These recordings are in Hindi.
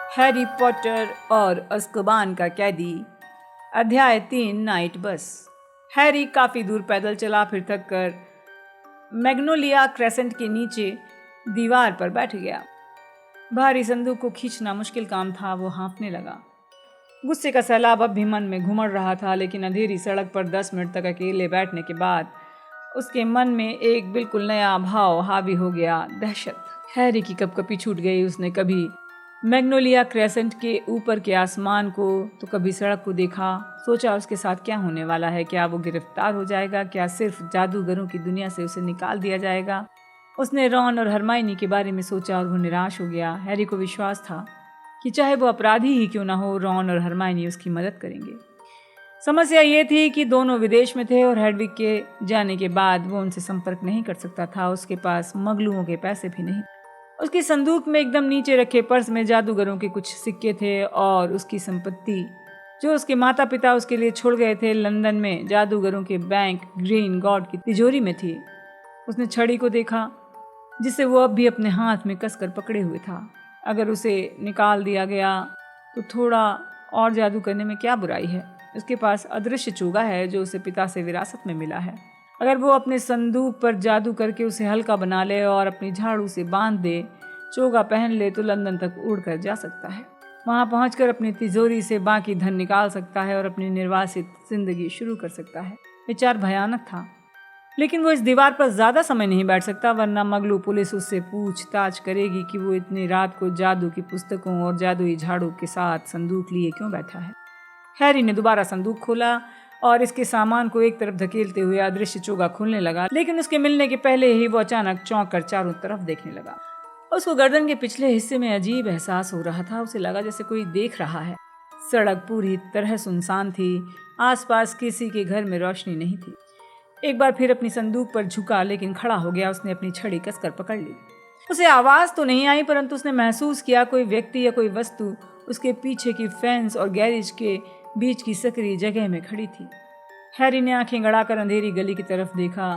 हैरी पॉटर और अज़्काबान का कैदी। अध्याय 3 नाइट बस। हैरी काफ़ी दूर पैदल चला, फिर थक कर मैग्नोलिया क्रेसेंट के नीचे दीवार पर बैठ गया। भारी संदूक को खींचना मुश्किल काम था। वो हाँफने लगा। गुस्से का सैलाब अब भी मन में घुमड़ रहा था, लेकिन अंधेरी सड़क पर 10 मिनट तक अकेले बैठने के बाद उसके मन में एक बिल्कुल नया भाव हावी हो गया, दहशत। हैरी की कपकपी छूट गई। उसने कभी मैग्नोलिया क्रेसेंट के ऊपर के आसमान को तो कभी सड़क को देखा। सोचा उसके साथ क्या होने वाला है। क्या वो गिरफ्तार हो जाएगा? क्या सिर्फ जादूगरों की दुनिया से उसे निकाल दिया जाएगा? उसने रॉन और हरमाइनी के बारे में सोचा और वो निराश हो गया। हैरी को विश्वास था कि चाहे वो अपराधी ही क्यों ना हो, रॉन और हरमाइनी उसकी मदद करेंगे। समस्या ये थी कि दोनों विदेश में थे और हेडविग के जाने के बाद वो उनसे संपर्क नहीं कर सकता था। उसके पास मगलुओं के पैसे भी नहीं। उसकी संदूक में एकदम नीचे रखे पर्स में जादूगरों के कुछ सिक्के थे और उसकी संपत्ति जो उसके माता पिता उसके लिए छोड़ गए थे लंदन में जादूगरों के बैंक ग्रीन गॉड की तिजोरी में थी। उसने छड़ी को देखा जिसे वो अब भी अपने हाथ में कसकर पकड़े हुए था। अगर उसे निकाल दिया गया तो थोड़ा और जादू करने में क्या बुराई है। उसके पास अदृश्य चोगा है जो उसे पिता से विरासत में मिला है। अगर वो अपने संदूक पर जादू करके उसे हल्का बना ले और अपनी झाड़ू से बांध दे, चोगा पहन ले, तो लंदन तक उड़कर जा सकता है। वहां पहुंचकर अपनी तिजोरी से बाकी धन निकाल सकता है और अपनी निर्वासित जिंदगी शुरू कर सकता है। विचार भयानक था, लेकिन वो इस दीवार पर ज्यादा समय नहीं बैठ सकता, वरना मगलू पुलिस उससे पूछताछ करेगी कि वो इतनी रात को जादू की पुस्तकों और जादुई झाड़ू के साथ संदूक लिए क्यों बैठा है। हैरी ने दोबारा संदूक खोला और इसके सामान को एक तरफ धकेलते हुए अदृश्य चोगा खोलने लगा, लेकिन उसके मिलने के पहले ही वो अचानक चौंक कर चारों तरफ देखने लगा। उसको गर्दन के पिछले हिस्से में अजीब एहसास हो रहा था। उसे लगा जैसे कोई देख रहा है। सड़क पूरी तरह सुनसान थी। आसपास किसी के घर में रोशनी नहीं थी। एक बार फिर अपनी संदूक पर झुका, लेकिन खड़ा हो गया। उसने अपनी छड़ी कसकर पकड़ ली। उसे आवाज तो नहीं आई, परंतु उसने महसूस किया कोई व्यक्ति या कोई वस्तु उसके पीछे की फेंस और गैरेज के बीच की सकरी जगह में खड़ी थी। हैरी ने आंखें गड़ाकर अंधेरी गली की तरफ देखा।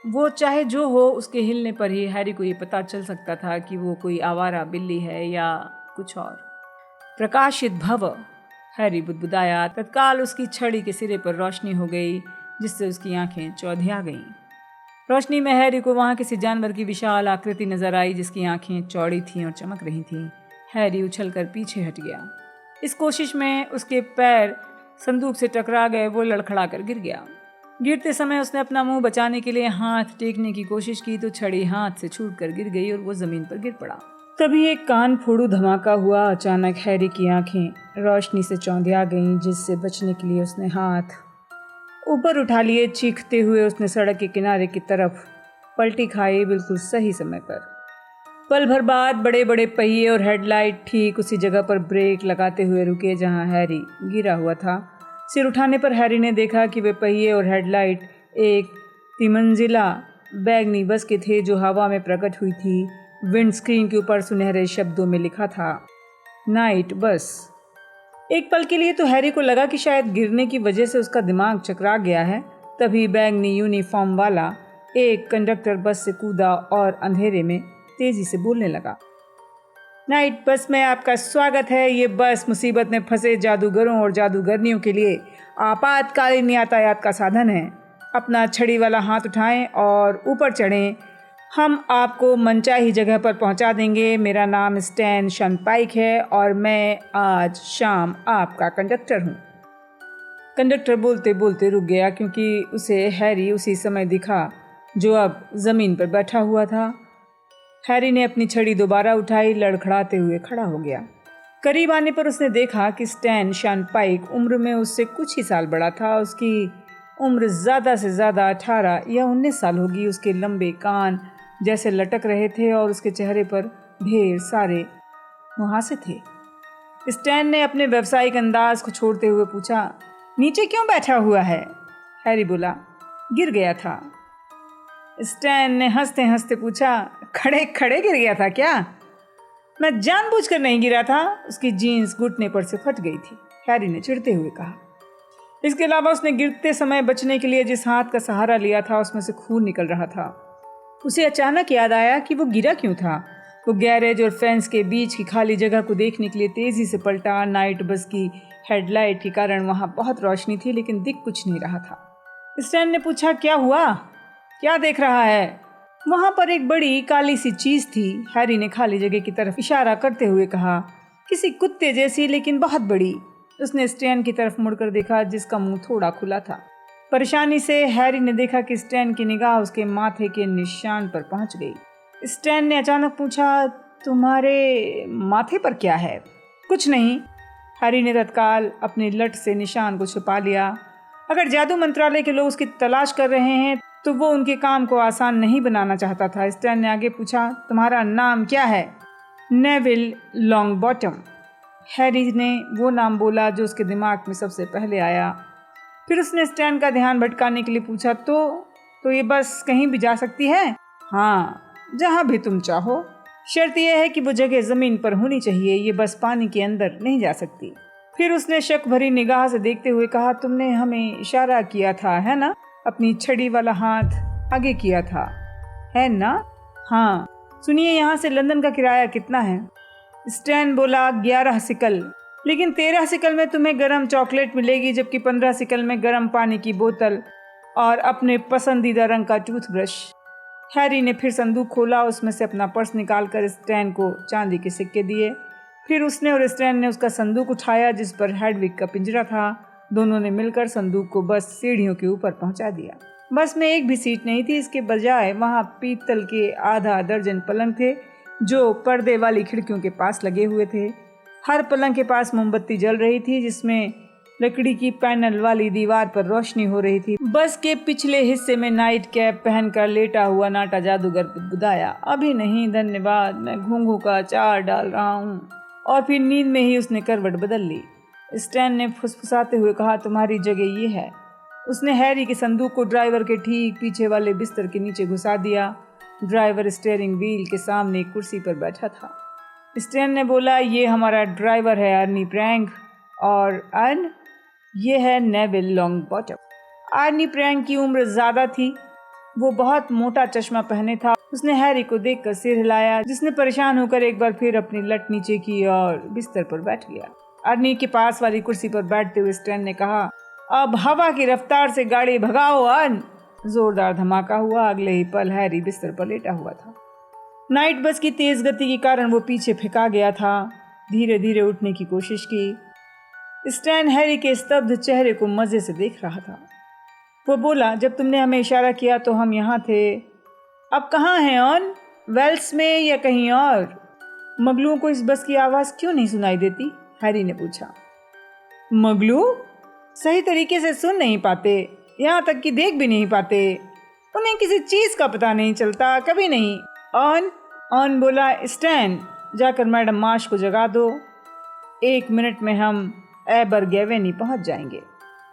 वो चाहे जो हो, उसके हिलने पर ही हैरी को ये पता चल सकता था कि वो कोई आवारा बिल्ली है या कुछ और। प्रकाशित भव, हैरी बुदबुदाया। तत्काल उसकी छड़ी के सिरे पर रोशनी हो गई, जिससे उसकी आंखें चौधिया गईं। रोशनी में हैरी को वहां किसी जानवर की विशाल आकृति नजर आई, जिसकी आंखें चौड़ी थीं और चमक रही थीं। हैरी उछलकर पीछे हट गया। इस कोशिश में उसके पैर संदूक से टकरा गए। वो लड़खड़ा कर गिर गया। गिरते समय उसने अपना मुंह बचाने के लिए हाथ टेकने की कोशिश की तो छड़ी हाथ से छूटकर गिर गई और वो जमीन पर गिर पड़ा। तभी एक कान फोड़ू धमाका हुआ। अचानक हैरी की आंखें रोशनी से चौंधिया गईं, जिससे बचने के लिए उसने हाथ ऊपर उठा लिए। चीखते हुए उसने सड़क के किनारे की तरफ पलटी खाई, बिल्कुल सही समय पर। पल भर बाद बड़े बड़े पहिए और हेडलाइट ठीक उसी जगह पर ब्रेक लगाते हुए रुके जहां हैरी गिरा हुआ था। सिर उठाने पर हैरी ने देखा कि वे पहिए और हेडलाइट एक तिमंजिला बैगनी बस के थे जो हवा में प्रकट हुई थी। विंड स्क्रीन के ऊपर सुनहरे शब्दों में लिखा था, नाइट बस। एक पल के लिए तो हैरी को लगा कि शायद गिरने की वजह से उसका दिमाग चकरा गया है। तभी बैगनी यूनिफॉर्म वाला एक कंडक्टर बस से कूदा और अंधेरे में तेजी से बोलने लगा, नाइट बस में आपका स्वागत है। ये बस मुसीबत में फंसे जादूगरों और जादूगरनियों के लिए आपातकालीन यातायात का साधन है। अपना छड़ी वाला हाथ उठाएं और ऊपर चढ़ें। हम आपको मनचाही जगह पर पहुंचा देंगे। मेरा नाम स्टैन शनपाइक है और मैं आज शाम आपका कंडक्टर हूं। कंडक्टर बोलते बोलते रुक गया, क्योंकि उसे हैरी उसी समय दिखा जो अब जमीन पर बैठा हुआ था। हैरी ने अपनी छड़ी दोबारा उठाई, लड़खड़ाते हुए खड़ा हो गया। करीब आने पर उसने देखा कि स्टैन शनपाइक उम्र में उससे कुछ ही साल बड़ा था। उसकी उम्र ज़्यादा से ज़्यादा 18 या 19 साल होगी। उसके लंबे कान जैसे लटक रहे थे और उसके चेहरे पर ढेर सारे मुहासे थे। स्टैन ने अपने व्यावसायिक अंदाज को छोड़ते हुए पूछा, नीचे क्यों बैठा हुआ है? हैरी बोला, गिर गया था। स्टैन ने हंसते हंसते पूछा, खड़े खड़े गिर गया था क्या? मैं जानबूझकर नहीं गिरा था। उसकी जीन्स घुटने पर से फट गई थी, हैरी ने चिढ़ते हुए कहा। इसके अलावा उसने गिरते समय बचने के लिए जिस हाथ का सहारा लिया था उसमें से खून निकल रहा था। उसे अचानक याद आया कि वो गिरा क्यों था। वो गैरेज और फेंस के बीच की खाली जगह को देखने के लिए तेजी से पलटा। नाइट बस की हेडलाइट के कारण वहाँ बहुत रोशनी थी, लेकिन दिख कुछ नहीं रहा था। स्टैन ने पूछा, क्या हुआ, क्या देख रहा है? वहाँ पर एक बड़ी काली सी चीज थी। हैरी ने खाली जगह की तरफ इशारा करते हुए कहा, किसी कुत्ते जैसी, लेकिन बहुत बड़ी। उसने स्टैन की तरफ मुड़कर देखा, जिसका मुंह थोड़ा खुला था। परेशानी से हैरी ने देखा कि स्टैन की निगाह उसके माथे के निशान पर पहुंच गई। स्टैन ने अचानक पूछा, तुम्हारे माथे पर क्या है? कुछ नहीं। हैरी ने तत्काल अपनी लट से निशान को छुपा लिया। अगर जादू मंत्रालय के लोग उसकी तलाश कर रहे हैं तो वो उनके काम को आसान नहीं बनाना चाहता था। स्टैन ने आगे पूछा, तुम्हारा नाम क्या है? नेविल लॉन्गबॉटम। हैरी ने वो नाम बोला जो उसके दिमाग में सबसे पहले आया। फिर उसने स्टैन का ध्यान भटकाने के लिए पूछा, तो ये बस कहीं भी जा सकती है? हाँ, जहाँ भी तुम चाहो। शर्त यह है कि वो जगह जमीन पर होनी चाहिए, ये बस पानी के अंदर नहीं जा सकती। फिर उसने शक भरी निगाह से देखते हुए कहा, तुमने हमें इशारा किया था, है ना? अपनी छड़ी वाला हाथ आगे किया था, है ना? हाँ। सुनिए, यहाँ से लंदन का किराया कितना है? स्टैन बोला, 11 सिकल। लेकिन 13 सिकल में तुम्हें गर्म चॉकलेट मिलेगी, जबकि 15 सिकल में गर्म पानी की बोतल और अपने पसंदीदा रंग का टूथब्रश। हैरी ने फिर संदूक खोला, उसमें से अपना पर्स निकालकर स्टैन को चांदी के सिक्के दिए। फिर उसने और स्टैन ने उसका संदूक उठाया, जिस पर हेडविग का पिंजरा था। दोनों ने मिलकर संदूक को बस सीढ़ियों के ऊपर पहुंचा दिया। बस में एक भी सीट नहीं थी, इसके बजाय वहां पीतल के आधा दर्जन पलंग थे, जो पर्दे वाली खिड़कियों के पास लगे हुए थे। हर पलंग के पास मोमबत्ती जल रही थी, जिसमें लकड़ी की पैनल वाली दीवार पर रोशनी हो रही थी। बस के पिछले हिस्से में नाइट कैप पहनकर लेटा हुआ नाटा जादूगर बुदबुदाया, अभी नहीं धन्यवाद, मैं घूंघू का अचार डाल रहा हूँ। और फिर नींद में ही उसने करवट बदल ली। स्टैन ने फुसफुसाते हुए कहा, तुम्हारी जगह ये है। उसने हैरी के संदूक को ड्राइवर के ठीक पीछे वाले बिस्तर के नीचे घुसा दिया। ड्राइवर स्टीयरिंग व्हील के सामने एक कुर्सी पर बैठा था। स्टैन ने बोला, ये हमारा ड्राइवर है अर्नी प्रैंक, और अर्न, ये है नेविल लॉन्गबॉटम। अर्नी प्रैंक की उम्र ज्यादा थी, वो बहुत मोटा चश्मा पहने था। उसने हैरी को देखकर सिर हिलाया, जिसने परेशान होकर एक बार फिर अपनी लट नीचे की और बिस्तर पर बैठ गया। अर्नी के पास वाली कुर्सी पर बैठते हुए स्टैन ने कहा, अब हवा की रफ्तार से गाड़ी भगाओ अर्न। जोरदार धमाका हुआ। अगले ही पल हैरी बिस्तर पर लेटा हुआ था। नाइट बस की तेज गति के कारण वो पीछे फेंका गया था। धीरे धीरे उठने की कोशिश की। स्टैन हैरी के स्तब्ध चेहरे को मजे से देख रहा था। वो बोला, जब तुमने हमें इशारा किया तो हम यहाँ थे। अब कहाँ हैं ऑन? वेल्स में या कहीं और? मगलुओं को इस बस की आवाज़ क्यों नहीं सुनाई देती? हैरी ने पूछा। मगलू सही तरीके से सुन नहीं पाते, यहाँ तक कि देख भी नहीं पाते। उन्हें किसी चीज़ का पता नहीं चलता, कभी नहीं। ऑन बोला, स्टैन जाकर मैडम मार्श को जगा दो। 1 मिनट में हम एबरगेवेनी पहुँच जाएंगे।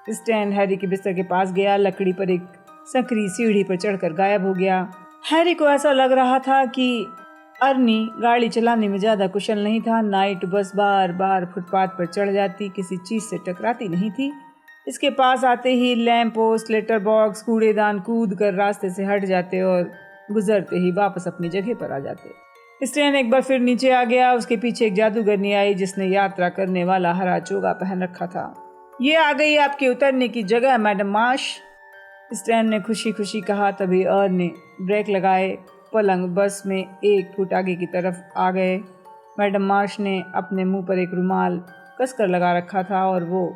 स्टैन हैरी के बिस्तर के पास गया। लकड़ी पर एक संकरी सीढ़ी पर चढ़कर गायब हो गया। हैरी को ऐसा लग रहा था कि अर्नी गाड़ी चलाने में ज़्यादा कुशल नहीं था। नाइट बस बार बार फुटपाथ पर चढ़ जाती, किसी चीज़ से टकराती नहीं थी। इसके पास आते ही लैंप पोस्ट, लेटर बॉक्स, कूड़ेदान कूद कर रास्ते से हट जाते और गुजरते ही वापस अपनी जगह पर आ जाते। स्टैन एक बार फिर नीचे आ गया। उसके पीछे एक जादूगरनी आई, जिसने यात्रा करने वाला हरा चोगा पहन रखा था। ये आ गई आपके उतरने की जगह मैडम मार्श, स्टैन ने खुशी खुशी कहा। तभी अर्न ने ब्रेक लगाए। पलंग बस में 1 फुट आगे की तरफ आ गए। मैडम मार्श ने अपने मुंह पर एक रुमाल कसकर लगा रखा था और वो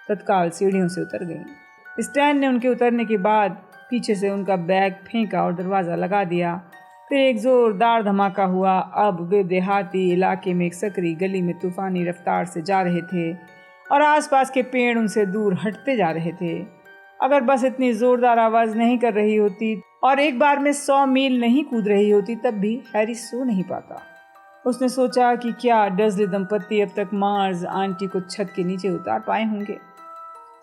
तत्काल सीढ़ियों से उतर गई। स्टैन ने उनके उतरने के बाद पीछे से उनका बैग फेंका और दरवाज़ा लगा दिया। फिर एक ज़ोरदार धमाका हुआ। अब वे देहाती इलाके में एक सकरी गली में तूफ़ानी रफ्तार से जा रहे थे और आसपास के पेड़ उनसे दूर हटते जा रहे थे। अगर बस इतनी ज़ोरदार आवाज़ नहीं कर रही होती और एक बार में 100 मील नहीं कूद रही होती, तब भी हैरी सो नहीं पाता। उसने सोचा कि क्या डर्सली दंपत्ति अब तक मार्ज आंटी को छत के नीचे उतार पाए होंगे।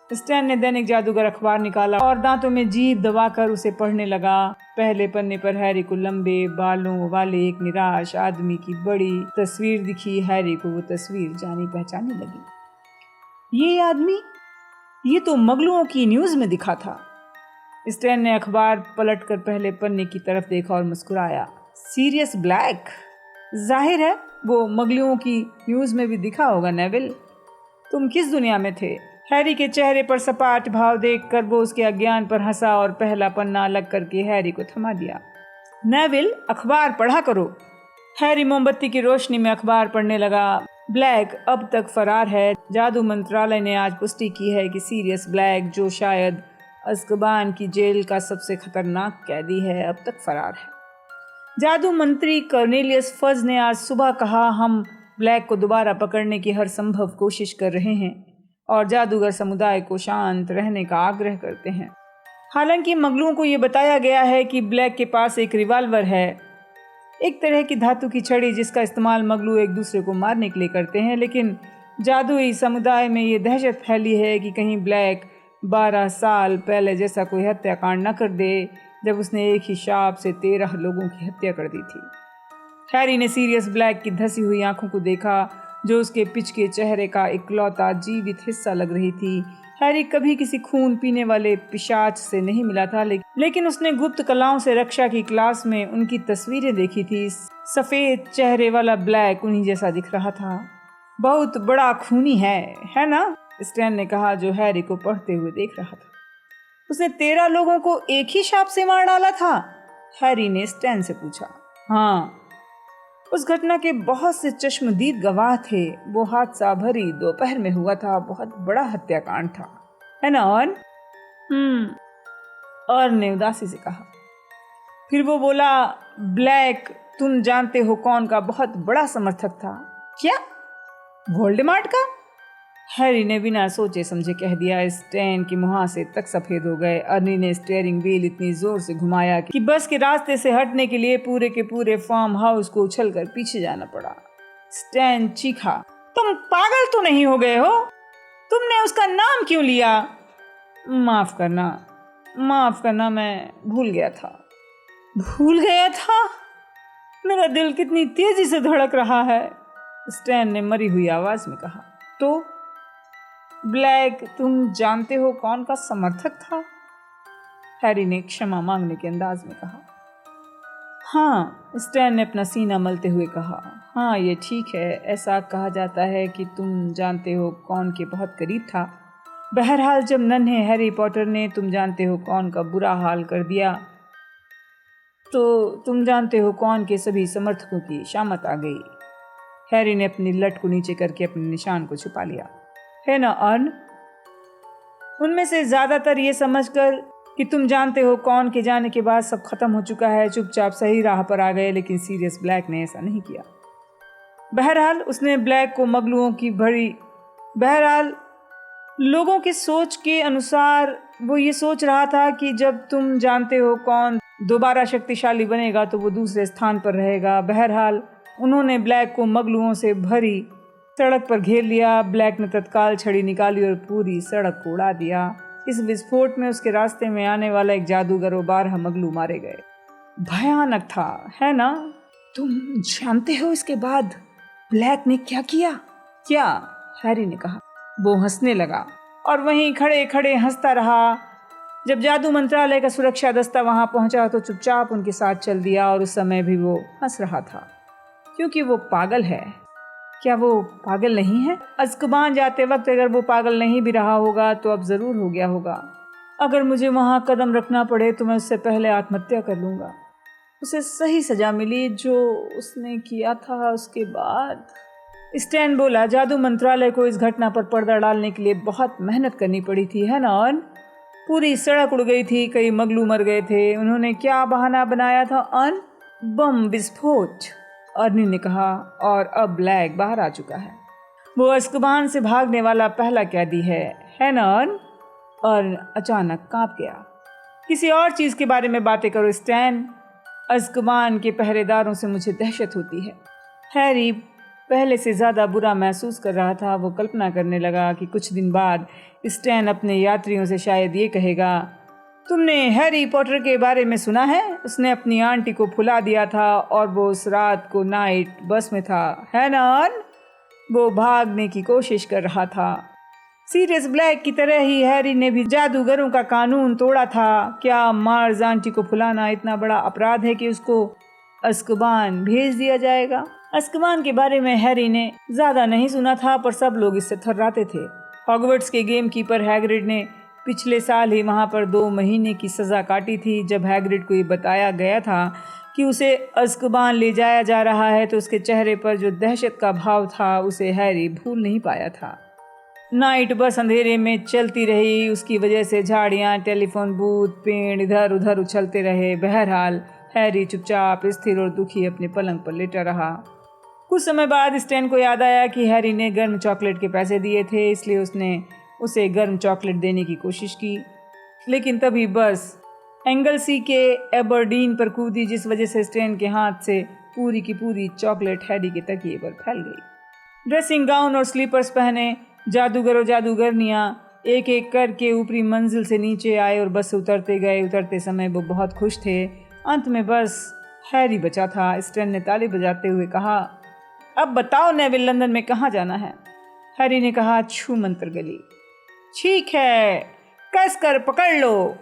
स्टैन ने दैनिक जादूगर अखबार निकाला और दांतों में जीभ दबाकर उसे पढ़ने लगा। पहले पन्ने पर हैरी को लंबे बालों वाले एक निराश आदमी की बड़ी तस्वीर दिखी। हैरी को वो तस्वीर जानी पहचानी लगी। ये आदमी, ये तो मगलुओं की न्यूज़ में दिखा था। स्टैन ने अखबार पलटकर पहले पन्ने की तरफ देखा और मुस्कुराया। सीरियस ब्लैक, जाहिर है वो मगलियों की न्यूज़ में भी दिखा होगा नेविल। तुम किस दुनिया में थे? हैरी के चेहरे पर सपाट भाव देखकर वो उसके अज्ञान पर हंसा और पहला पन्ना अलग करके हैरी को थमा दिया। नेविल, अखबार पढ़ा करो। हैरी मोमबत्ती की रोशनी में अखबार पढ़ने लगा। ब्लैक अब तक फरार है। जादू मंत्रालय ने आज पुष्टि की है कि सीरियस ब्लैक, जो शायद अज़्काबान की जेल का सबसे खतरनाक कैदी है, अब तक फरार है। जादू मंत्री कॉर्नेलियस फज ने आज सुबह कहा, हम ब्लैक को दोबारा पकड़ने की हर संभव कोशिश कर रहे हैं और जादूगर समुदाय को शांत रहने का आग्रह करते हैं। हालांकि मगलुओं को ये बताया गया है कि ब्लैक के पास एक रिवॉल्वर है, एक तरह की धातु की छड़ी जिसका इस्तेमाल मगलू एक दूसरे को मारने के लिए करते हैं। लेकिन जादुई समुदाय में ये दहशत फैली है कि कहीं ब्लैक 12 साल पहले जैसा कोई हत्याकांड न कर दे जब उसने एक ही शाप से 13 लोगों की हत्या कर दी थी। हैरी ने सीरियस ब्लैक की धसी हुई आंखों को देखा, जो उसके पिचके चेहरे का इकलौता जीवित हिस्सा लग रही थी। हैरी कभी किसी खून पीने वाले पिशाच से नहीं मिला था, लेकिन उसने गुप्त कलाओं से रक्षा की क्लास में उनकी तस्वीरें देखी थी। सफेद चेहरे वाला ब्लैक उन्हीं जैसा दिख रहा था। बहुत बड़ा खूनी है ना? स्टैन ने कहा, जो हैरी को पढ़ते हुए देख रहा था। उसने 13 लोगों को एक ही शाप से मार डाला था? हैरी ने स्टैन से पूछा। हाँ, उस घटना के बहुत से चश्मदीद गवाह थे। वो हादसा भरी दोपहर में हुआ था। बहुत बड़ा हत्याकांड था, है ना अर्न? अर्न ने उदासी से कहा। फिर वो बोला, ब्लैक तुम जानते हो कौन का बहुत बड़ा समर्थक था? क्या? वोल्डेमॉर्ट का? हैरी ने बिना सोचे समझे कह दिया। स्टैन की मुहासे तक सफेद हो गए। अर्नी ने स्टीयरिंग व्हील इतनी जोर से घुमाया कि बस के रास्ते से हटने के लिए पूरे के पूरे फार्म हाउस को उछलकर पीछे जाना पड़ा। स्टैन चीखा, तुम पागल तो नहीं हो गए हो? तुमने उसका नाम क्यों लिया? माफ करना, मैं भूल गया था। भूल गया था? मेरा दिल कितनी तेजी से धड़क रहा है, स्टैन ने मरी हुई आवाज में कहा। तो ब्लैक तुम जानते हो कौन का समर्थक था? हैरी ने क्षमा मांगने के अंदाज में कहा। हाँ, स्टैन ने अपना सीना मलते हुए कहा। हाँ, ये ठीक है। ऐसा कहा जाता है कि तुम जानते हो कौन के बहुत करीब था। बहरहाल जब नन्हे हैरी पॉटर ने तुम जानते हो कौन का बुरा हाल कर दिया, तो तुम जानते हो कौन के सभी समर्थकों की शामत आ गई। हैरी ने अपनी लट को नीचे करके अपने निशान को छुपा लिया। है ना अर्न? उनमें से ज्यादातर ये समझकर कि तुम जानते हो कौन के जाने के बाद सब खत्म हो चुका है, चुपचाप सही राह पर आ गए। लेकिन सीरियस ब्लैक ने ऐसा नहीं किया। बहरहाल उसने ब्लैक को मगलुओं की बहरहाल लोगों की सोच के अनुसार वो ये सोच रहा था कि जब तुम जानते हो कौन दोबारा शक्तिशाली बनेगा तो वो दूसरे स्थान पर रहेगा। बहरहाल उन्होंने ब्लैक को मगलुओं से भरी सड़क पर घेर लिया। ब्लैक ने तत्काल छड़ी निकाली और पूरी सड़क को उड़ा दिया। इस विस्फोट में उसके रास्ते में आने वाला एक जादूगर और 12 मगलू मारे गए। भयानक था, है ना? तुम जानते हो इसके बाद ब्लैक ने क्या किया? क्या? हैरी ने कहा। वो हंसने लगा और वहीं खड़े खड़े हंसता रहा। जब जादू मंत्रालय का सुरक्षा दस्ता वहां पहुंचा तो चुपचाप उनके साथ चल दिया और उस समय भी वो हंस रहा था, क्योंकि वो पागल है। क्या वो पागल नहीं है? अज़्काबान जाते वक्त अगर वो पागल नहीं भी रहा होगा तो अब जरूर हो गया होगा। अगर मुझे वहां कदम रखना पड़े तो मैं उससे पहले आत्महत्या कर लूंगा। उसे सही सजा मिली जो उसने किया था। उसके बाद स्टैन बोला, जादू मंत्रालय को इस घटना पर पर्दा डालने के लिए बहुत मेहनत करनी पड़ी थी, है ना अर्न? पूरी सड़क उड़ गई थी, कई मगलू मर गए थे। उन्होंने क्या बहाना बनाया था अर्न? बम विस्फोट, अर्नी ने कहा। और अब ब्लैक बाहर आ चुका है। वो अज़्काबान से भागने वाला पहला कैदी है ना अर्न? अर्न अचानक कांप गया। किसी और चीज के बारे में बातें करो स्टैन। अज़्काबान के पहरेदारों से मुझे दहशत होती है। हैरी पहले से ज्यादा बुरा महसूस कर रहा था। वो कल्पना करने लगा कि कुछ दिन बाद स्टैन अपने यात्रियों से शायद ये कहेगा, तुमने हैरी पॉटर के बारे में सुना है? उसने अपनी आंटी को फुला दिया था और वो उस रात को नाइट बस में था, है ना अर्न? वो भागने की कोशिश कर रहा था। सीरियस ब्लैक की तरह ही हैरी ने भी जादूगरों का कानून तोड़ा था। क्या मार्ज आंटी को फुलाना इतना बड़ा अपराध है कि उसको अज़्काबान भेज दिया जाएगा? अज़्काबान के बारे में हैरी ने ज्यादा नहीं सुना था, पर सब लोग इससे थर्राते थे। हॉगवर्ट्स के गेम कीपर हैग्रिड ने पिछले साल ही वहाँ पर 2 महीने की सज़ा काटी थी। जब हैग्रिड को ये बताया गया था कि उसे अज़्काबान ले जाया जा रहा है तो उसके चेहरे पर जो दहशत का भाव था उसे हैरी भूल नहीं पाया था। नाइट बस अंधेरे में चलती रही, उसकी वजह से झाड़ियाँ, टेलीफोन बूथ, पेड़ इधर उधर उछलते रहे। बहरहाल हैरी चुपचाप स्थिर और दुखी अपने पलंग पर लेटा रहा। कुछ समय बाद स्टैन को याद आया कि हैरी ने गर्म चॉकलेट के पैसे दिए थे, इसलिए उसने उसे गर्म चॉकलेट देने की कोशिश की, लेकिन तभी बस एंगलसी के एबरडीन पर कूदी, जिस वजह से स्टैन के हाथ से पूरी की पूरी चॉकलेट हैरी के तकिए पर फैल गई। ड्रेसिंग गाउन और स्लीपर्स पहने जादूगर और जादूगरनियाँ एक एक करके ऊपरी मंजिल से नीचे आए और बस से उतरते गए। उतरते समय वो बहुत खुश थे। अंत में बस हैरी बचा था। स्टैन ने ताली बजाते हुए कहा, अब बताओ नेविल, लंदन में कहाँ जाना है? हैरी ने कहा, छू मंत्र गली। ठीक है, कस कर पकड़ लो।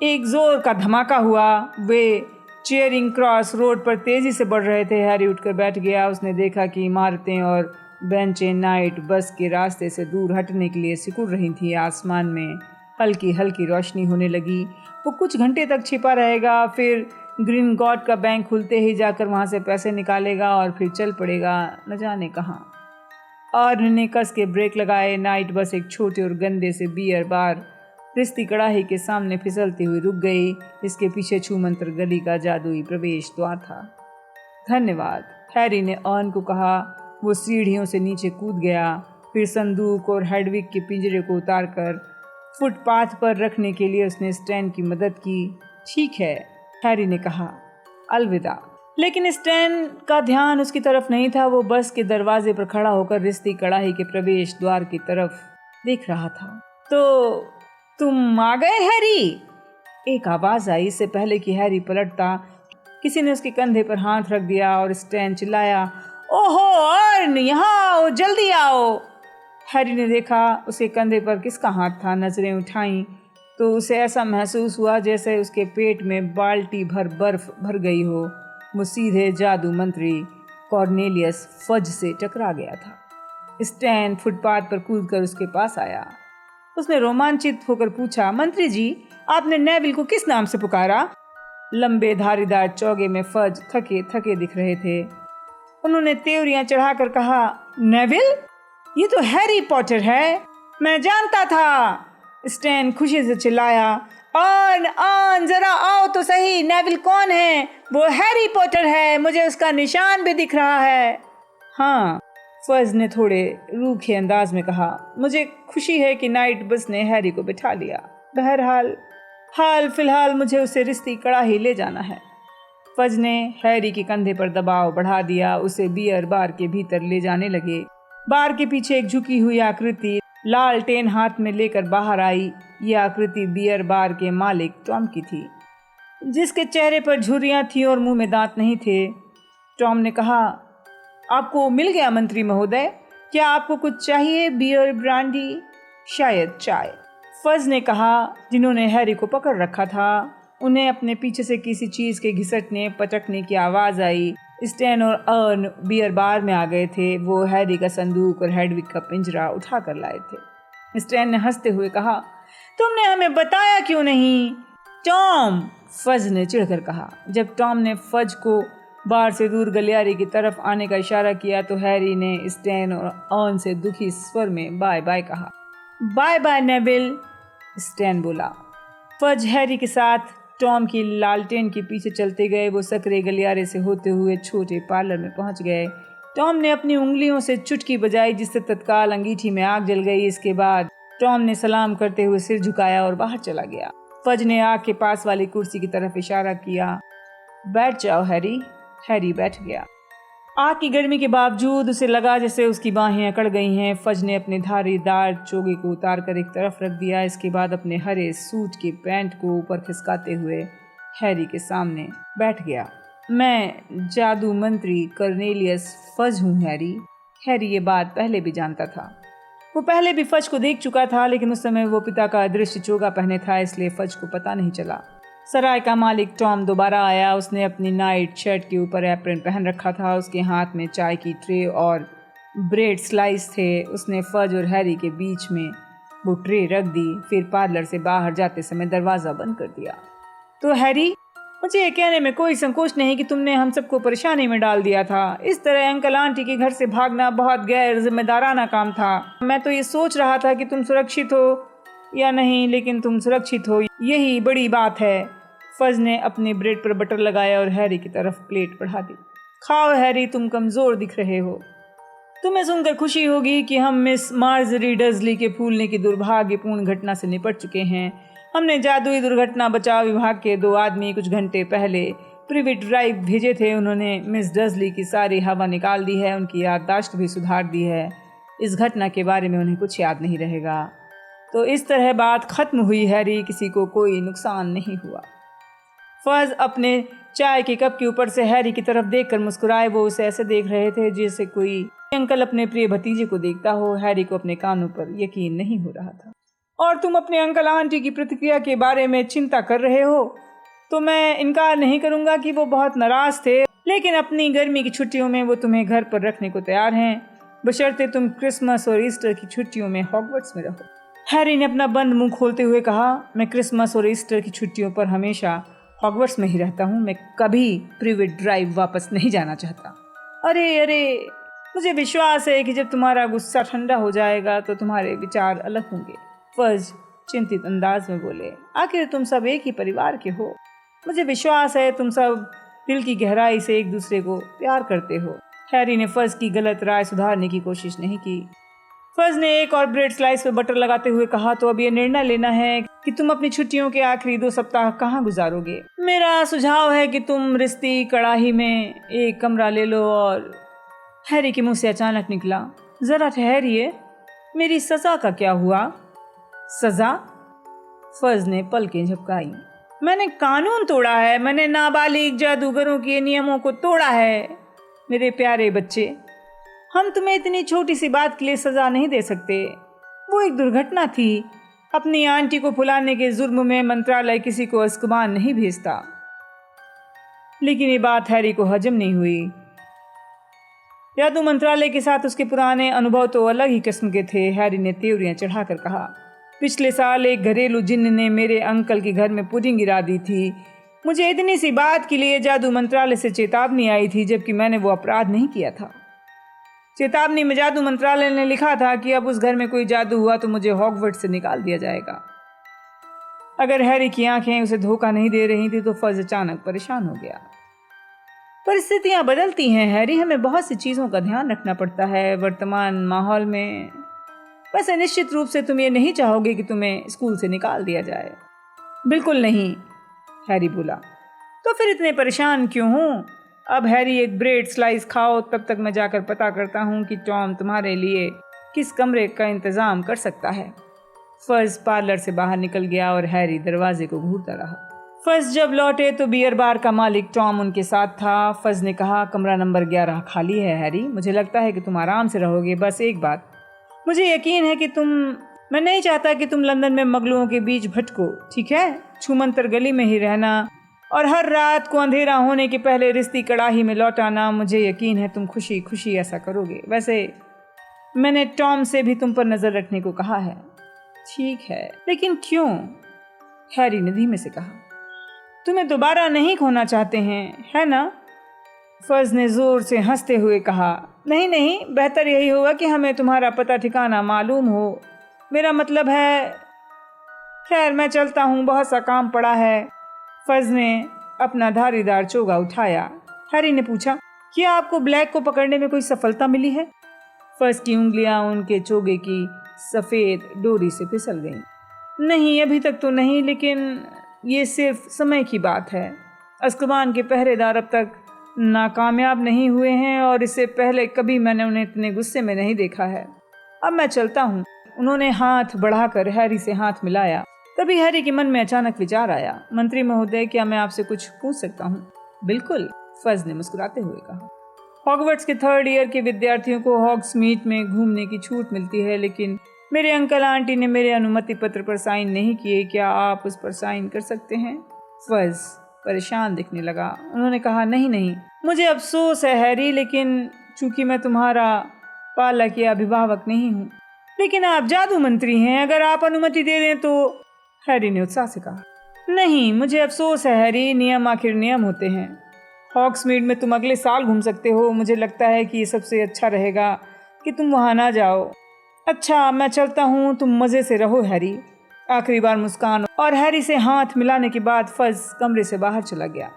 एक जोर का धमाका हुआ। वे चेयरिंग क्रॉस रोड पर तेजी से बढ़ रहे थे। हैरी उठकर बैठ गया। उसने देखा कि इमारतें और बेंचें नाइट बस के रास्ते से दूर हटने के लिए सिकुड़ रही थी। आसमान में हल्की हल्की रोशनी होने लगी। वो कुछ घंटे तक छिपा रहेगा, फिर ग्रीन गॉड का बैंक खुलते ही जाकर वहाँ से पैसे निकालेगा और फिर चल पड़ेगा न जाने कहाँ। और ने कस के ब्रेक लगाए। नाइट बस एक छोटे और गंदे से बियर बार रिश्ती कड़ाही के सामने फिसलती हुई रुक गई। इसके पीछे छूमंत्र गली का जादुई प्रवेश द्वार था। धन्यवाद, हैरी ने ऑन को कहा। वो सीढ़ियों से नीचे कूद गया। फिर संदूक और हेडविग के पिंजरे को उतारकर फुटपाथ पर रखने के लिए उसने स्टैन की मदद की। ठीक है, हैरी ने कहा, अलविदा। लेकिन स्टैन का ध्यान उसकी तरफ नहीं था। वो बस के दरवाजे पर खड़ा होकर रिश्ती कड़ाही के प्रवेश द्वार की तरफ देख रहा था। तो तुम आ गए हैरी? एक आवाज आई। इससे पहले कि हैरी पलटता, किसी ने उसके कंधे पर हाथ रख दिया और स्टैन चिल्लाया, ओहो अर्न, यहाँ आओ, जल्दी आओ। हैरी ने देखा उसके कंधे पर किसका हाथ था। नजरें उठाईं तो उसे ऐसा महसूस हुआ जैसे उसके पेट में बाल्टी भर बर्फ भर गई हो। वो सीधे जादू मंत्री कॉर्नेलियस फज से टकरा गया था। स्टैन फुटपाथ पर कूदकर उसके पास आया। उसने रोमांचित होकर पूछा, मंत्री जी, आपने नेविल को किस नाम से पुकारा? लंबे धारीदार चौगे में फज थके थके दिख रहे थे। उन्होंने त्योरियां चढ़ाकर कहा, नेविल, ये तो हैरी पॉटर है, मैं जानता था। स्टैन खुशी से चिल्लाया, ऑन जरा आओ तो सही, नेविल कौन है? वो हैरी पॉटर है, मुझे उसका निशान भी दिख रहा है। हाँ, फज ने थोड़े रूखे अंदाज में कहा, मुझे खुशी है कि नाइट बस ने हैरी को बिठा लिया। बहरहाल हाल फिलहाल मुझे उसे रिश्ती कड़ाही ले जाना है। फज ने हैरी के कंधे पर दबाव बढ़ा दिया। उसे बियर बार के भीतर ले जाने लगे। बार के पीछे एक झुकी हुई आकृति लालटेन हाथ में लेकर बाहर आई। यह आकृति बियर बार के मालिक टॉम की थी, जिसके चेहरे पर झुर्रियां थी और मुंह में दांत नहीं थे। टॉम ने कहा, आपको मिल गया मंत्री महोदय, क्या आपको कुछ चाहिए? बियर, ब्रांडी, शायद चाय? फज ने कहा, जिन्होंने हैरी को पकड़ रखा था। उन्हें अपने पीछे से किसी चीज के घिसटने पटकने की आवाज आई। स्टैन और अर्न बियर बार में आ गए थे। वो हैरी का संदूक और हेडविग का पिंजरा उठा कर लाए थे। स्टैन ने हंसते हुए कहा, तुमने हमें बताया क्यों नहीं? टॉम, फज ने चिढ़कर कहा। जब टॉम ने फज को बार से दूर गलियारे की तरफ आने का इशारा किया तो हैरी ने स्टैन और अर्न से दुखी स्वर में बाय बाय कहा। बाय बाय नेविल, स्टैन बोला। फज हैरी के साथ टॉम की लालटेन के पीछे चलते गए। वो सकरे गलियारे से होते हुए छोटे पार्लर में पहुंच गए। टॉम ने अपनी उंगलियों से चुटकी बजाई, जिससे तत्काल अंगीठी में आग जल गई। इसके बाद टॉम ने सलाम करते हुए सिर झुकाया और बाहर चला गया। फज ने आग के पास वाली कुर्सी की तरफ इशारा किया, बैठ जाओ हैरी। हैरी बैठ गया। आग की गर्मी के बावजूद उसे लगा जैसे उसकी बाहें अकड़ गई हैं। फज ने अपने धारीदार चोगे को उतार कर एक तरफ रख दिया। इसके बाद अपने हरे सूट के पैंट को ऊपर खिसकाते हुए हैरी के सामने बैठ गया। मैं जादू मंत्री कॉर्नेलियस फज हूँ हैरी। हैरी ये बात पहले भी जानता था। वो पहले भी फज को देख चुका था, लेकिन उस समय वो पिता का अदृश्य चोगा पहने था, इसलिए फज को पता नहीं चला। सराय का मालिक टॉम दोबारा आया। उसने अपनी नाइट शर्ट के ऊपर एप्रन पहन रखा था। उसके हाथ में चाय की ट्रे और ब्रेड स्लाइस थे। उसने फज और हैरी के बीच में वो ट्रे रख दी, फिर पार्लर से बाहर जाते समय दरवाज़ा बंद कर दिया। तो हैरी, मुझे ये कहने में कोई संकोच नहीं कि तुमने हम सबको परेशानी में डाल दिया था। इस तरह अंकल आंटी के घर से भागना बहुत गैर जिम्मेदाराना काम था। मैं तो ये सोच रहा था कि तुम सुरक्षित हो या नहीं, लेकिन तुम सुरक्षित हो, यही बड़ी बात है। फज ने अपने ब्रेड पर बटर लगाया और हैरी की तरफ प्लेट बढ़ा दी। खाओ हैरी, तुम कमज़ोर दिख रहे हो। तुम्हें सुनकर खुशी होगी कि हम मिस मार्जरी डर्जली के फूलने की दुर्भाग्यपूर्ण घटना से निपट चुके हैं। हमने जादुई दुर्घटना बचाव विभाग के 2 आदमी कुछ घंटे पहले प्रिवेट ड्राइव भेजे थे। उन्होंने मिस डर्जली की सारी हवा निकाल दी है, उनकी याददाश्त भी सुधार दी है। इस घटना के बारे में उन्हें कुछ याद नहीं रहेगा। तो इस तरह बात खत्म हुई हैरी, किसी को कोई नुकसान नहीं हुआ। फज अपने चाय के कप के ऊपर से हैरी की तरफ देखकर मुस्कुराए। वो उसे ऐसे देख रहे थे जैसे कोई अंकल अपने प्रिय भतीजे को देखता हो। हैरी को अपने कानों पर यकीन नहीं हो रहा था। और तुम अपने अंकल आंटी की प्रतिक्रिया के बारे में चिंता कर रहे हो, तो मैं इनकार नहीं करूंगा कि वो बहुत नाराज थे, लेकिन अपनी गर्मी की छुट्टियों में वो तुम्हें घर पर रखने को तैयार हैं, बशर्ते तुम क्रिसमस और ईस्टर की छुट्टियों में हॉगवर्ट्स में रहो। हैरी ने अपना बंद मुंह खोलते हुए कहा, मैं क्रिसमस और ईस्टर की छुट्टियों पर हमेशा हॉगवर्ट्स में ही रहता हूँ। मैं कभी प्रिवेट ड्राइव वापस नहीं जाना चाहता। अरे, मुझे विश्वास है कि जब तुम्हारा गुस्सा ठंडा हो जाएगा तो तुम्हारे विचार अलग होंगे। फज चिंतित अंदाज में बोले, आखिर तुम सब एक ही परिवार के हो। मुझे विश्वास है तुम सब दिल की गहराई से एक दूसरे को प्यार करते हो। हैरी ने फज की गलत राय सुधारने की कोशिश नहीं की। फज ने एक और ब्रेड स्लाइस पर बटर लगाते हुए कहा, तो अब ये निर्णय लेना है कि तुम अपनी छुट्टियों के आखिरी 2 सप्ताह कहाँ गुजारोगे। मेरा सुझाव है कि तुम रिश्ती कड़ाही में एक कमरा ले लो। और हैरी के मुंह से अचानक निकला, जरा ठहरिए, मेरी सजा का क्या हुआ? सजा? फज ने पलकें झपकाई। मैंने कानून तोड़ा है, मैंने नाबालिग जादूगरों के नियमों को तोड़ा है। मेरे प्यारे बच्चे, हम तुम्हें इतनी छोटी सी बात के लिए सजा नहीं दे सकते। वो एक दुर्घटना थी। अपनी आंटी को फुलाने के जुर्म में मंत्रालय किसी को अस्कबान नहीं भेजता। लेकिन ये बात हैरी को हजम नहीं हुई। जादू मंत्रालय के साथ उसके पुराने अनुभव तो अलग ही किस्म के थे। हैरी ने त्योरियां चढ़ाकर कहा, पिछले साल एक घरेलू जिन्न ने मेरे अंकल के घर में पुडिंग गिरा दी थी। मुझे इतनी सी बात के लिए जादू मंत्रालय से चेतावनी आई थी, जबकि मैंने वो अपराध नहीं किया था। चेतावनी में जादू मंत्रालय ने लिखा था कि अब उस घर में कोई जादू हुआ तो मुझे हॉगवर्ट्स से निकाल दिया जाएगा। अगर हैरी की आंखें उसे धोखा नहीं दे रही थी तो फज अचानक परेशान हो गया। परिस्थितियां बदलती हैं हैरी, हमें बहुत सी चीज़ों का ध्यान रखना पड़ता है वर्तमान माहौल में। वैसे निश्चित रूप से तुम ये नहीं चाहोगे कि तुम्हें स्कूल से निकाल दिया जाए। बिल्कुल नहीं, हैरी बोला। तो फिर इतने परेशान क्यों हूँ? अब हैरी एक ब्रेड स्लाइस खाओ, तब तक मैं जाकर पता करता हूँ कि टॉम तुम्हारे लिए किस कमरे का इंतज़ाम कर सकता है। फज पार्लर से बाहर निकल गया और हैरी दरवाजे को घूरता रहा। फज जब लौटे तो बियर बार का मालिक टॉम उनके साथ था। फज ने कहा, कमरा नंबर 11 खाली है हैरी, मुझे लगता है कि तुम आराम से रहोगे। बस एक बात, मुझे यकीन है कि मैं नहीं चाहता कि तुम लंदन में मगलुओं के बीच भटको, ठीक है? छूमंतर गली में ही रहना और हर रात को अंधेरा होने के पहले रिश्ती कड़ाही में लौट आना। मुझे यकीन है तुम खुशी खुशी ऐसा करोगे। वैसे मैंने टॉम से भी तुम पर नज़र रखने को कहा है। ठीक है, लेकिन क्यों? हैरी ने धीमे से कहा, तुम्हें दोबारा नहीं खोना चाहते हैं, है ना? फज ने जोर से हंसते हुए कहा, नहीं, बेहतर यही होगा कि हमें तुम्हारा पता ठिकाना मालूम हो। मेरा मतलब है, खैर मैं चलता हूँ, बहुत सा काम पड़ा है। फज ने अपना धारीदार चोगा उठाया। हैरी ने पूछा, क्या आपको ब्लैक को पकड़ने में कोई सफलता मिली है? फज की उंगलियां उनके चोगे की सफ़ेद डोरी से फिसल गईं। नहीं, अभी तक तो नहीं, लेकिन ये सिर्फ समय की बात है। अज़्काबान के पहरेदार अब तक नाकामयाब नहीं हुए हैं और इससे पहले कभी मैंने उन्हें इतने गुस्से में नहीं देखा है। अब मैं चलता हूँ। उन्होंने हाथ बढ़ाकर हैरी से हाथ मिलाया। तभी हैरी के मन में अचानक विचार आया, मंत्री महोदय, क्या मैं आपसे कुछ पूछ सकता हूँ? बिल्कुल, फज ने मुस्कुराते हुए कहा। हॉगवर्ट्स के 3rd ईयर के विद्यार्थियों को हॉग्समीड में घूमने की छूट मिलती है, लेकिन मेरे अंकल आंटी ने मेरे अनुमति पत्र पर साइन नहीं किए। क्या आप उस पर साइन कर सकते हैं? फज परेशान दिखने लगा। उन्होंने कहा, नहीं नहीं, मुझे अफसोस है हैरी, लेकिन चूंकि मैं तुम्हारा पालक या अभिभावक नहीं हूँ। लेकिन आप जादू मंत्री हैं, अगर आप अनुमति दे दें तो। हैरी ने उत्साह से कहा, नहीं, मुझे अफसोस है हैरी, नियम आखिर नियम होते हैं। हॉग्समीड में तुम अगले साल घूम सकते हो। मुझे लगता है कि ये सबसे अच्छा रहेगा कि तुम वहाँ ना जाओ। अच्छा, मैं चलता हूँ, तुम मज़े से रहो हैरी। आखिरी बार मुस्कान और हैरी से हाथ मिलाने के बाद फज कमरे से बाहर चला गया।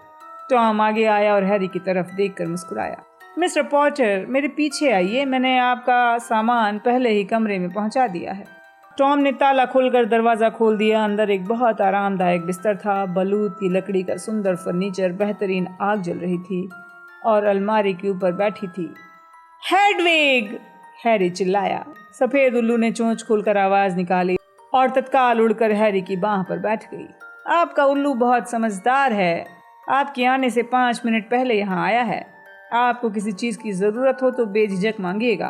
टॉम आगे आया और हैरी की तरफ देखकर मुस्कुराया। मिस्टर पॉटर, मेरे पीछे आइए, मैंने आपका सामान पहले ही कमरे में पहुंचा दिया है। टॉम ने ताला खोलकर दरवाज़ा खोल दिया। अंदर एक बहुत आरामदायक बिस्तर था, बलूत की लकड़ी का सुंदर फर्नीचर, बेहतरीन आग जल रही थी और अलमारी के ऊपर बैठी थी हेडविग, हैरी चिल्लाया। सफ़ेद उल्लू ने चोंच खोलकर आवाज़ निकाली और तत्काल उड़कर हैरी की बाह पर बैठ गई। आपका उल्लू बहुत समझदार है, आपके आने से 5 मिनट पहले यहाँ आया है। आपको किसी चीज़ की ज़रूरत हो तो बेझिझक मांगिएगा,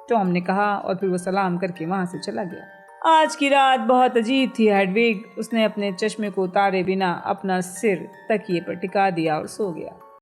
टॉम ने कहा और फिर वो सलाम करके वहाँ से चला गया। आज की रात बहुत अजीब थी हेडविग। उसने अपने चश्मे को उतारे बिना अपना सिर तकिए पर टिका दिया और सो गया।